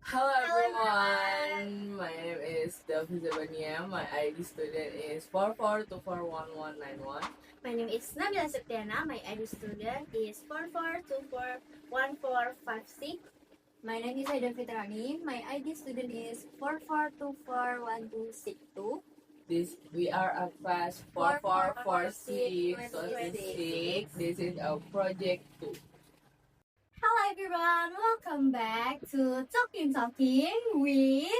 Hello Hello everyone, my name is Delphi Zabania. My ID student is 44241191. My name is Nabila Septiana. My ID student is 44241456. My name is Aida Fitrani. My ID student is 44241262. We are a class 444626. This is our project 2. Hello everyone, welcome back to Talking with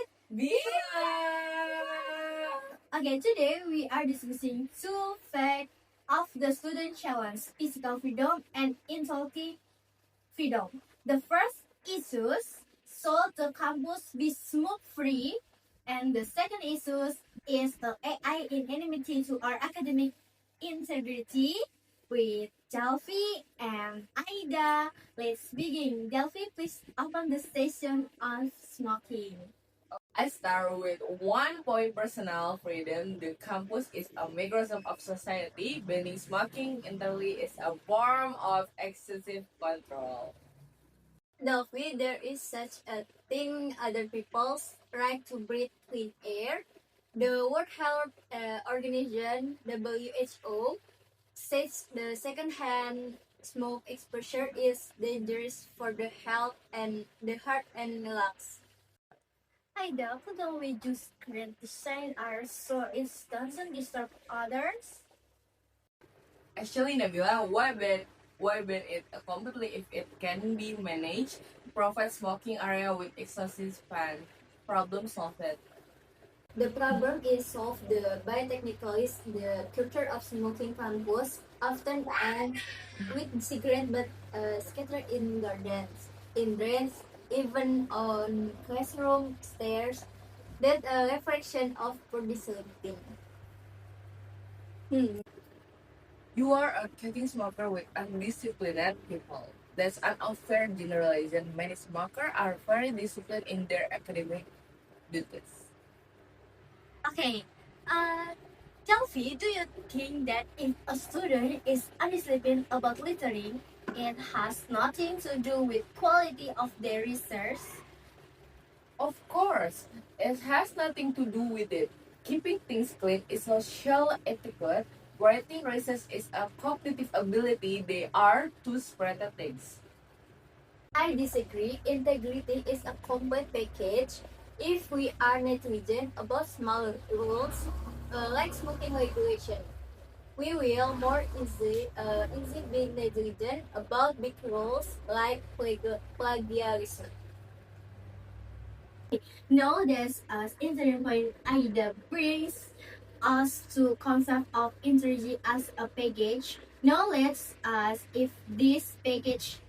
Okay, today we are discussing two facts of the student challenge, physical freedom and intellectual freedom. The first issues so the campus be smooth free, and the second issues is the AI in enmity to our academic integrity with Delphi and Aida. Let's begin. Delphi, please open the session on smoking. I start with 1 point personal freedom. The campus is a microscope of society. Banning smoking entirely is a form of excessive control. Delphi, there is such a thing other people's right to breathe clean air. The World Health Organization (WHO) says the secondhand smoke exposure is dangerous for the health and the heart and lungs. Aida, couldn't we just design ours so it doesn't disturb others? Actually, Nabila, why ban it completely if it can be managed? Provide smoking area with exhaust fan. Problem solved. The problem is solved by technicalists. The culture of smoking campus often ends with cigarette but scattered in gardens, in drains, even on classroom stairs. That a reflection of poor discipline. You are a cutting smoker with undisciplined people. That's an unfair generalization. Many smokers are very disciplined in their academic duties. Okay. Delphi, do you think that if a student is undisciplined about littering, it has nothing to do with quality of their research? Of course, it has nothing to do with it. Keeping things clean is social etiquette. Writing research is a cognitive ability. They are two separate things. I disagree. Integrity is a complete package. If we are negligent about small rules, like smoking regulation, we will more easy be negligent about big rules like plagiarism. Now that's us entering point Aida brings us to concept of energy as a package. Now let's ask if this package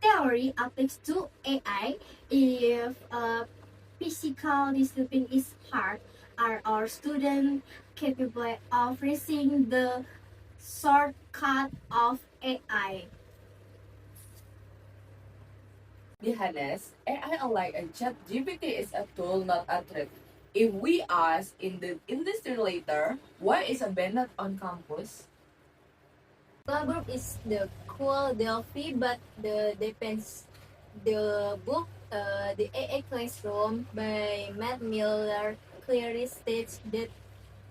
theory applies to AI. If physical discipline is hard, are our students capable of raising the shortcut of AI? Be honest, AI unlike a chat GPT is a tool, not a threat. If we ask in the industry later, why is a banned on campus? Club is the cool Delphi, but the depends the book, the AA Classroom by Matt Miller clearly states that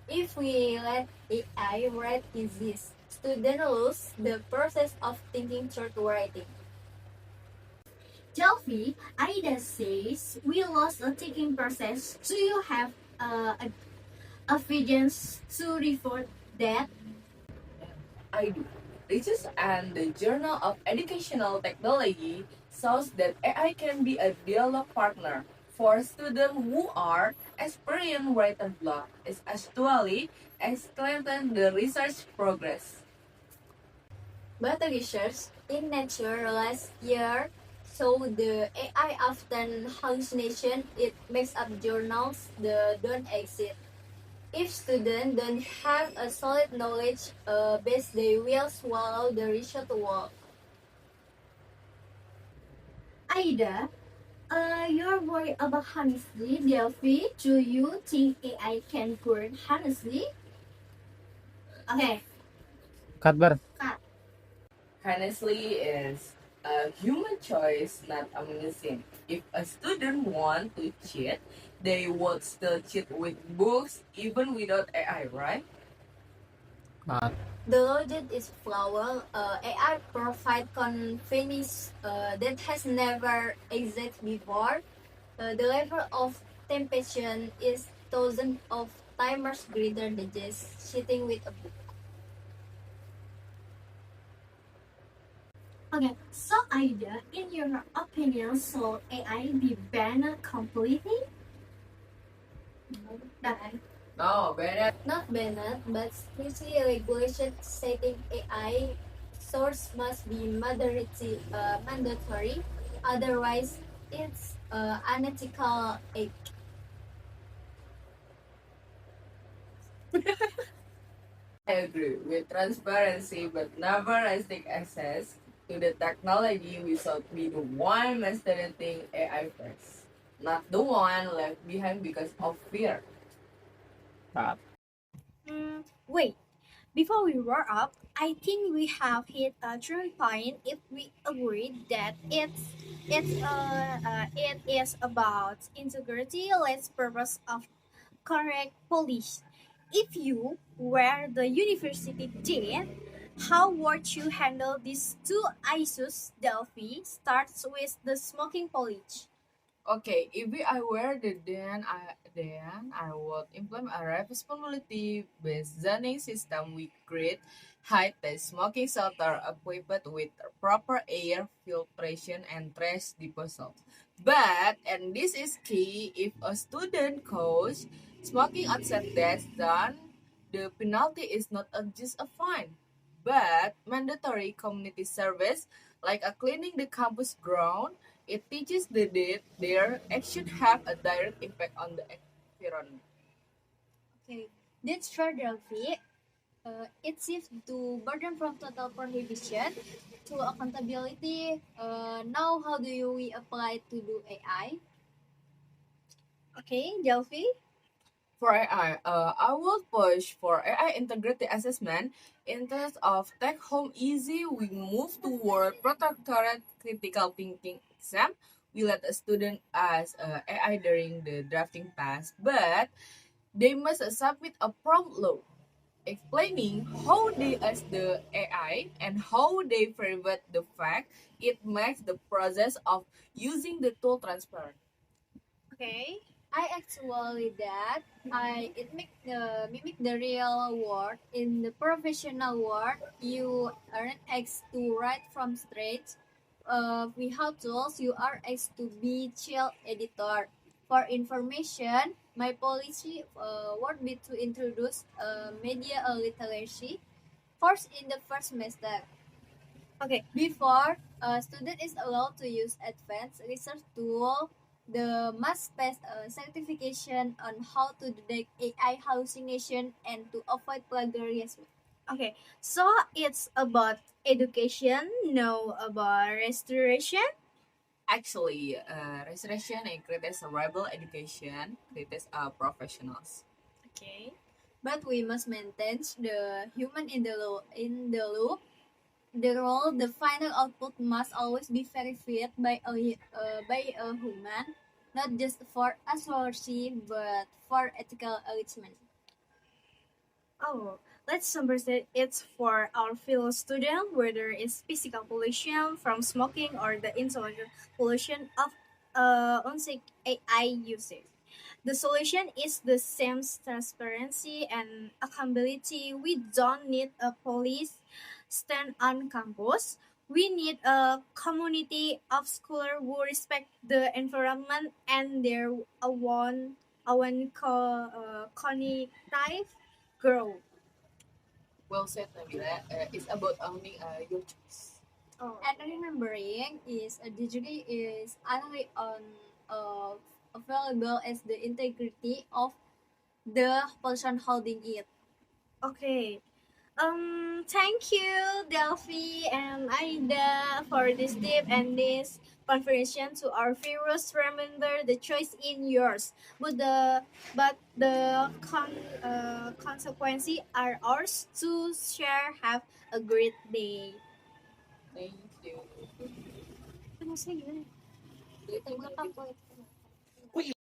if we let AI write thesis, students lose the process of thinking through writing. Delphi, Aida says we lost a thinking process. Do you have evidence to report that? I do. Research and the Journal of Educational Technology shows that AI can be a dialogue partner for students who are experiencing written block. It's actually strengthen the research progress. But the research in Nature last year showed the AI often hallucination. It makes up journals that don't exist. If students don't have a solid knowledge base, they will swallow the research work. Aida, you're worried about honestly. Delphi, do you think AI can learn honestly? Okay, Cut bar. cut. Honestly, is a human choice, not a machine. If a student want to cheat, they would still cheat with books even without AI, right? The logic is flawed. AI provide convenience that has never existed before. The level of temptation is thousands of times greater than just sitting with a book. Okay, so Aida, in your opinion, should AI be banned completely? Banned. No, better. Not banned, but strictly regulation setting AI source must be mandatory. Otherwise, it's unethical act. I agree with transparency, but never restrict access to the technology. We should be the one mastering AI first, not the one left behind because of fear. Wait, before we wrap up, I think we have hit a turning point if we agree that it is about integrity, less purpose of correct polish. If you were the university dean, how would you handle these two issues? Delphi starts with the smoking polish. Okay, if I were the then I would implement a responsibility based zoning system. We create high-tech smoking shelter equipped with proper air filtration and trash disposal. But and this is key, if a student causes smoking outside desk zone, the penalty is not just a fine, but mandatory community service like a cleaning the campus ground. It teaches that their action have a direct impact on the environment. Okay, that's fair, Delphi. It shifts to burden from total prohibition to accountability. Now, how do we apply to do AI? Okay, Delphi. For AI, I will push for AI integrated assessment. Instead of take home easy, we move toward protectorate critical thinking exam. We let a student ask AI during the drafting task, but they must submit a prompt law explaining how they ask the AI and how they verify the fact. It makes the process of using the tool transparent. Okay. I actually that I it make the mimic the real world. In the professional world, you aren't asked to write from straight. We have tools. You are asked to be chill editor. For information, my policy would be to introduce media literacy first in the first semester. Okay. Before a student is allowed to use advanced research tool, the must pass a certification on how to detect AI hallucination and to avoid plagiarism. Okay. So it's about education, no about restoration. Actually, restoration and creates a rebel education, creates professionals. Okay. But we must maintain the human in the loop. The role, the final output must always be verified by a human, not just for accuracy but for ethical engagement. Oh, let's understand it's for our fellow student, whether it's physical pollution from smoking or the intellectual pollution of unsafe AI usage. The solution is the same transparency and accountability. We don't need a police stand on campus. We need a community of scholars who respect the environment and their cognitive growth. Well said, Nabila. It's about owning your choice. Oh, And remembering is a degree is only on uh, available as the integrity of the person holding it. okay. Thank you, Delphi and Aida, for this deep and this conversation. To our viewers, remember the choice in yours, but the consequences are ours to share. Have a great day. Thank you. Terima kasih.